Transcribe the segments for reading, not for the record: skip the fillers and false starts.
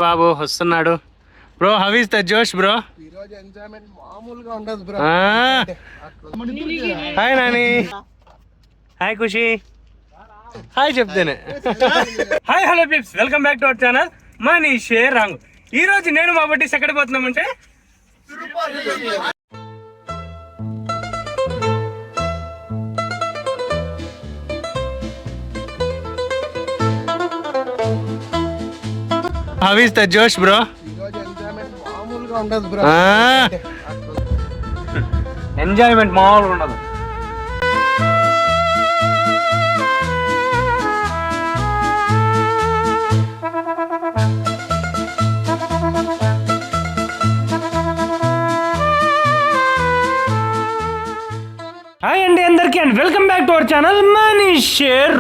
బాబు వస్తున్నాడు bro. How is the జోష్ bro? Hi Nani. Hi ఖుషి. Hi చెప్తేనే. Hi hello peeps, welcome back to our channel Manish wrong. ఈ రోజు నేను మా బడ్డీస్ ఎక్కడికి పోతున్నామంటే హౌ ఇస్ ద జోష్ బ్రో? ఎంజాయ్మెంట్ మామూలుగా ఉండదు. హాయ్ అండి అందరికి, and welcome back to our channel Manish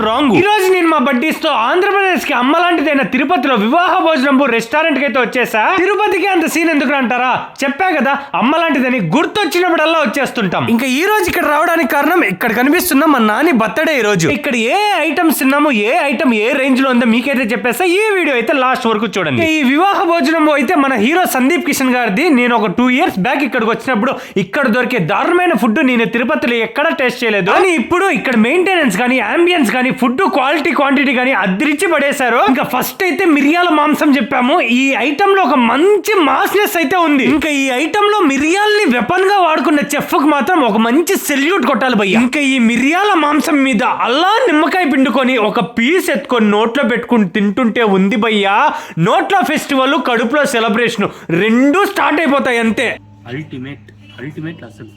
wrong. ఈ రోజు నేను మా బడ్డీస్ తో ఆంధ్రప్రదేశ్ కి అమ్మలాంటిదైన తిరుపతిలో వివాహ భోజనం రెస్టారెంట్ కి అయితే వచ్చేసా. తిరుపతికి అంత సీన్ ఎందుకు అంటారా? చెప్పా కదా, అమ్మలాంటిదని గుర్తొచ్చినప్పుడల్లా వచ్చేస్తుంటాం. ఇంకా ఈ రోజు ఇక్కడ రావడానికి కారణం, ఇక్కడ కనిపిస్తున్న మా నాని బర్త్డే. ఈ రోజు ఇక్కడ ఏ ఐటమ్స్ తిన్నామో, ఏ ఐటమ్ ఏ రేంజ్ లో ఉందో మీకైతే చెప్పేస్తా. ఈ వీడియో అయితే లాస్ట్ వరకు చూడండి. ఈ వివాహ భోజనం అయితే మన హీరో సందీప్ కిషన్ గారిది. నేను ఒక 2 years బ్యాక్ ఇక్కడికి వచ్చినప్పుడు ఇక్కడ దొరికే దారుణమైన ఫుడ్ నేను తిరుపతిలో ఎక్కడ టేస్ట్ చేయలేదు. కానీ ఇప్పుడు ఇక్కడ మెయింటెనెన్స్ కానీ, అంబియన్స్ కానీ, ఫుడ్ క్వాలిటీ క్వాంటిటీ కానీ అదిరిచి పడేశారు. ఇంకా ఫస్ట్ అయితే మిరియాల మాంసం చెప్పాము. ఈ ఐటమ్ లో ఒక మంచి మాస్నెస్ అయితే ఉంది. ఇంకా ఈ ఐటమ్ లో మిరియాల్ని వెపన్ గా వాడుకున్న చెఫ్ కు మాత్రం ఒక మంచి సెల్యూట్ కొట్టాలి భయ్య. ఇంకా ఈ మిరియాల మాంసం మీద అల్లా నిమ్మకాయ పిండుకొని ఒక పీస్ ఎత్తుకొని నోట్లో పెట్టుకుని తింటుంటే ఉంది భయ్య, నోట్లో ఫెస్టివల్, కడుపులో సెలబ్రేషన్ రెండూ స్టార్ట్ అయిపోతాయి అంతే. అల్టిమేట్ అసలు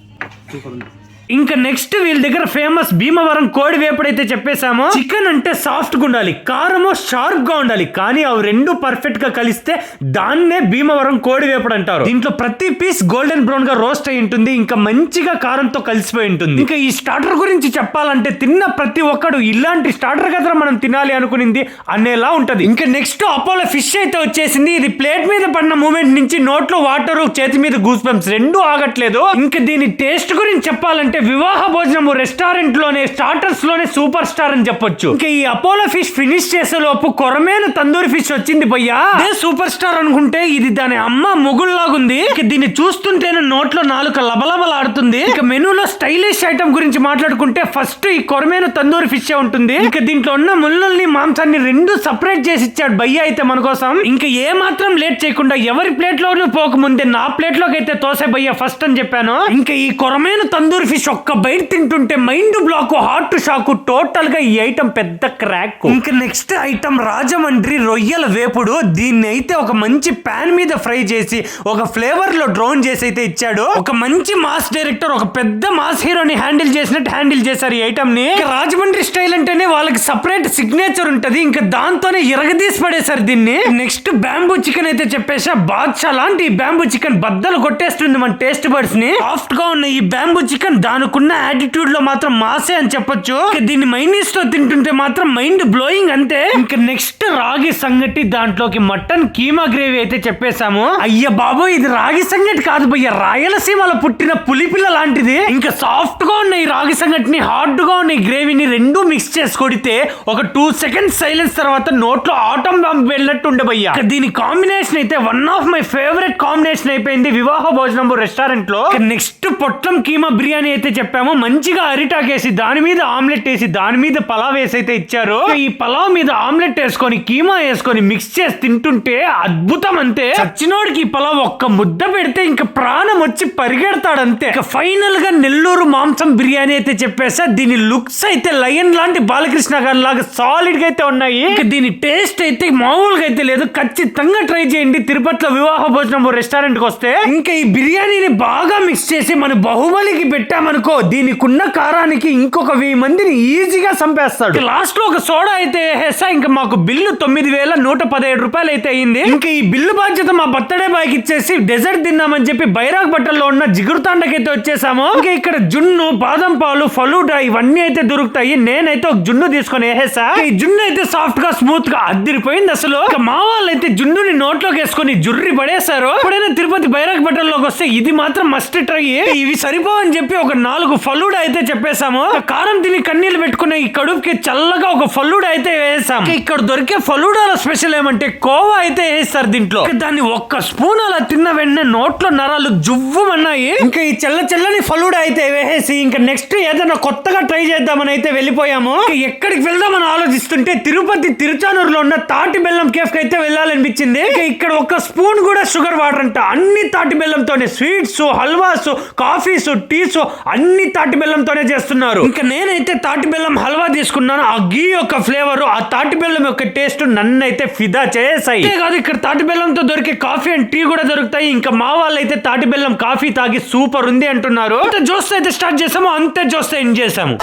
సూపర్ ఉంది. ఇంకా నెక్స్ట్ వీళ్ళ దగ్గర ఫేమస్ భీమవరం కోడి వేపుడైతే చెప్పేశాము. చికెన్ అంటే సాఫ్ట్ గా ఉండాలి, కారమో షార్ప్ గా ఉండాలి. కానీ అవి రెండు పర్ఫెక్ట్ గా కలిస్తే దాన్నే భీమవరం కోడి వేపుడు అంటారు. దీంట్లో ప్రతి పీస్ గోల్డెన్ బ్రౌన్ గా రోస్ట్ అయి ఉంటుంది. ఇంకా మంచిగా కారంతో కలిసిపోయి ఉంటుంది. ఇంకా ఈ స్టార్టర్ గురించి చెప్పాలంటే తిన్న ప్రతి ఒక్కడు ఇలాంటి స్టార్టర్ కదా మనం తినాలి అనుకునింది అనేలా ఉంటది. ఇంకా నెక్స్ట్ అపోలో ఫిష్ అయితే వచ్చేసింది. ఇది ప్లేట్ మీద పడిన మూమెంట్ నుంచి నోట్లో వాటర్, చేతి మీద గూస్ బంప్స్ రెండూ ఆగట్లేదు. ఇంకా దీని టేస్ట్ గురించి చెప్పాలంటే వివాహ భోజనం రెస్టారెంట్ లోనే స్టార్టర్స్ లోనే సూపర్ స్టార్ అని చెప్పొచ్చు. ఇంకా ఈ అపోలో ఫిష్ ఫినిష్ చేసే లోపు కొరమేను తందూరి ఫిష్ వచ్చింది భయ్యా. అదే సూపర్ స్టార్ అనుకుంటే ఇది దాని అమ్మ మొగుల్లాగుంది. ఇక దీన్ని చూస్తుంటేనే నోట్లో నాలుక లబలబలాడుతుంది. ఇక మెనూలో స్టైలిష్ ఐటమ్ గురించి మాట్లాడుకుంటే ఫస్ట్ ఈ కొరమేను తందూరి ఫిష్ ఉంటుంది. ఇక దీంట్లో ఉన్న ముళ్ళని, మాంసాన్ని రెండు సపరేట్ చేసి ఇచ్చాడు భయ్య అయితే మన కోసం. ఇంకా ఏ మాత్రం లేట్ చేయకుండా ఎవరి ప్లేట్ లోనూ పోకముందే నా ప్లేట్ లోకి అయితే తోసే భయ్య ఫస్ట్ అని చెప్పాను. ఇంకా ఈ కొరమేను తందూరి ఫిష్ ఒక్క బయట తింటుంటే mind block, heart shock, total గా ఈ ఐటమ్ పెద్ద క్రాక్. ఇంకా నెక్స్ట్ ఐటమ్ రాజమండ్రి రొయ్యల వేపుడు. దీన్ని అయితే ఒక మంచి పాన్ మీద ఫ్రై చేసి ఒక ఫ్లేవర్ లో డ్రౌన్ చేసి అయితే ఇచ్చాడు. ఒక మంచి మాస్ డైరెక్టర్ ఒక పెద్ద మాస్ హీరోని హ్యాండిల్ చేసినట్టు హ్యాండిల్ చేశారు ఈ ఐటమ్ ని. రాజమండ్రి స్టైల్ అంటేనే వాళ్ళకి సపరేట్ సిగ్నేచర్ ఉంటది. ఇంకా దాంతోనే ఇరగదీసి పడేశారు దీన్ని. నెక్స్ట్ బ్యాంబూ చికెన్ అయితే చెప్పేసా. బాద్షా లాంటి ఈ బ్యాంబూ చికెన్ బద్దలు కొట్టేస్తుంది మన టేస్ట్ బర్డ్స్ ని. సాఫ్ట్ గా ఉన్న ఈ బ్యాంబూ చికెన్ దానికున్న యాటిట్యూడ్ లో మాత్రం మాసే అని చెప్పొచ్చు. దీన్ని మైనీస్ తో తింటుంటే మాత్రం మైండ్ బ్లోయింగ్ అంతే. ఇంకా నెక్స్ట్ రాగి సంగటి, దాంట్లోకి మటన్ కీమా గ్రేవీ అయితే చెప్పేశాము. అయ్య బాబు, ఇది రాగి సంగటి కాదు భయ్య, రాయలసీమలో పుట్టిన పులిపిల్ల లాంటిది. ఇంకా సాఫ్ట్ గా ఉన్న ఈ రాగి సంగటిని, హార్డ్ గా ఉన్న ఈ గ్రేవీని రెండు మిక్స్ చేసి కొడితే ఒక 2 seconds సైలెన్స్ తర్వాత నోట్లో ఆటం బాంబ్ వెళ్ళినట్టు ఉండే భయ్య. దీని కాంబినేషన్ అయితే one of my favourite combination అయిపోయింది వివాహ భోజనం రెస్టారెంట్ లో. నెక్స్ట్ పొట్లం కీమా బిర్యానీ అయితే చెప్పాము. మంచిగా అరిటాకేసి దాని మీద ఆమ్లెట్ వేసి దాని మీద పలావ్ వేసి అయితే ఇచ్చారు. ఈ పలావ్ మీద ఆమ్లెట్ వేసుకొని కీమా వేసుకొని మిక్స్ చేసి తింటుంటే అద్భుతం అంతే. చచ్చినోడికి ఈ పలావ్ ఒక్క ముద్ద పెడితే ఇంకా ప్రాణం వచ్చి పరిగెడతాడు అంతే. ఇక ఫైనల్ గా నెల్లూరు మాంసం బిర్యానీ అయితే చెప్పేసా. దీని లుక్స్ అయితే లయన్ లాంటి బాలకృష్ణ గారి లాగా సాలిడ్ గా అయితే ఉన్నాయి. ఇంకా దీని టేస్ట్ అయితే మామూలుగా అయితే లేదు. ఖచ్చితంగా ట్రై చేయండి తిరుపతిలో వివాహ భోజనం రెస్టారెంట్ కి వస్తే. ఇంకా ఈ బిర్యానీని బాగా మిక్స్ చేసి మన బాహుబలికి పెట్టామనుకో, దీనికున్న కారానికి ఇంకొక 1000 మందిని ఈజీగా చంపేస్తాడు. లాస్ట్ లో ఒక సోడా అయితే వేసా. ఇంకా మాకు బిల్లు 9117 రూపాయలు అయితే అయింది. ఇంకా ఈ బిల్లు బాధ్యత మా బర్త్డే బాయ్ కి ఇచ్చేసి డెజర్ట్ తిన్నామని చెప్పి బైరాగ్ బట్టల్లో ఉన్న జిగురుతాండకైతే వచ్చేసాము. ఇంకా ఇక్కడ జున్ను, బాదం పాలు, ఫలూడా ఇవన్నీ అయితే దొరుకుతాయి. నేనైతే ఒక జున్ను తీసుకొని వేసా. ఈ జున్ను అయితే సాఫ్ట్ గా స్మూత్ గా అదిరిపోయింది అసలు. ఇంకా మా వాళ్ళు అయితే జున్నుని నోట్లోకి వేసుకొని జుర్రి పడేశారు. ఎప్పుడైనా తిరుపతి బైరాగ్ బట్టల్లోకి వస్తే ఇది మాత్రం మస్ట్ ట్రై. ఇవి సరిపోవని చెప్పి ఒక 4 ఫలూడా అయితే చెప్పేసాము. కారం తిని కన్నీళ్లు పెట్టుకున్న ఈ కడుపుకి చల్లగా ఒక ఫలూడా అయితే వేసాం. ఇక్కడ దొరికే ఫలూడాల స్పెషల్ ఏమంటే కోవా అయితే వేస్తారు దీంట్లో. దాన్ని ఒక్క స్పూన్ అలా తిన్న వెంటనే నోట్లో నరాలు జువ్వమన్నాయి. ఇంకా ఈ చల్లని ఫలూడా అయితే వేసేసి ఇంకా నెక్స్ట్ ఏదైనా కొత్తగా ట్రై చేద్దామని అయితే వెళ్ళిపోయాము. ఎక్కడికి వెళ్దామని ఆలోచిస్తుంటే తిరుపతి తిరుచానూరులో ఉన్న తాటి బెల్లం కేఫ్ కి అయితే వెళ్ళాలనిపించింది. ఇక్కడ ఒక స్పూన్ కూడా షుగర్ వాటర్ అంట. అన్ని తాటి బెల్లంతోనే స్వీట్స్, హల్వాస్, కాఫీస్, టీస్ అన్ని తాటి బెల్లంతోనే చేస్తున్నారు. ఇంకా నేనైతే తాటి బెల్లం హల్వా తీసుకున్నాను. ఆ గీ యొక్క ఫ్లేవర్, ఆ తాటి బెల్లం యొక్క టేస్ట్ నన్ను అయితే ఫిదా చేసాయి. కాదు ఇక్కడ తాటి బెల్లంతో దొరికే కాఫీ అండ్ టీ కూడా దొరుకుతాయి. ఇంకా మా వాళ్ళు అయితే తాటి బెల్లం కాఫీ తాగి సూపర్ ఉంది అంటున్నారు. జోస్ అయితే స్టార్ట్ చేసాము, అంతే జోస్ ఎండ్ చేసాము.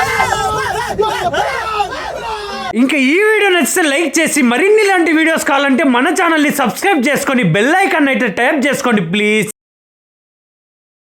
ఇంకా ఈ వీడియో నచ్చితే లైక్ చేసి మరిన్ని ఇలాంటి వీడియోస్ కావాలంటే మన ఛానల్ ని సబ్స్క్రైబ్ చేసుకొని బెల్ ఐకాన్ అయితే ట్యాప్ చేసుకోండి ప్లీజ్.